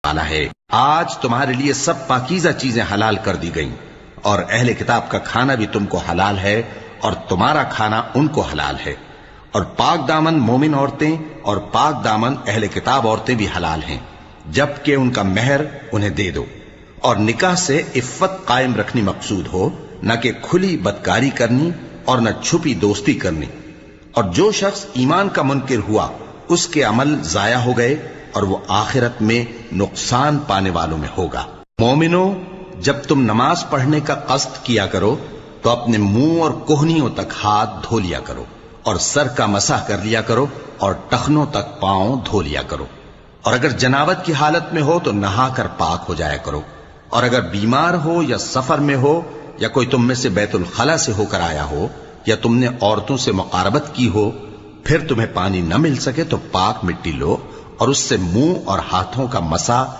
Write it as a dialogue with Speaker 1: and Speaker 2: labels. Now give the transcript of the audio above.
Speaker 1: تعالیٰ ہے۔ آج تمہارے لیے سب پاکیزہ چیزیں حلال کر دی گئیں، اور اہل کتاب کا کھانا بھی تم کو حلال ہے اور تمہارا کھانا ان کو حلال ہے، اور پاک دامن مومن عورتیں اور پاک دامن اہل کتاب عورتیں بھی حلال ہیں، جبکہ ان کا مہر انہیں دے دو، اور نکاح سے عفت قائم رکھنی مقصود ہو، نہ کہ کھلی بدکاری کرنی اور نہ چھپی دوستی کرنی۔ اور جو شخص ایمان کا منکر ہوا اس کے عمل ضائع ہو گئے اور وہ آخرت میں نقصان پانے والوں میں ہوگا۔ مومنو، جب تم نماز پڑھنے کا قصد کیا کرو تو اپنے منہ اور کوہنیوں تک ہاتھ دھو لیا کرو، اور سر کا مسح کر لیا کرو، اور ٹخنوں تک پاؤں دھو لیا کرو، اور اگر جنابت کی حالت میں ہو تو نہا کر پاک ہو جایا کرو، اور اگر بیمار ہو یا سفر میں ہو یا کوئی تم میں سے بیت الخلا سے ہو کر آیا ہو یا تم نے عورتوں سے مقاربت کی ہو، پھر تمہیں پانی نہ مل سکے تو پاک مٹی لو اور اس سے منہ اور ہاتھوں کا مسح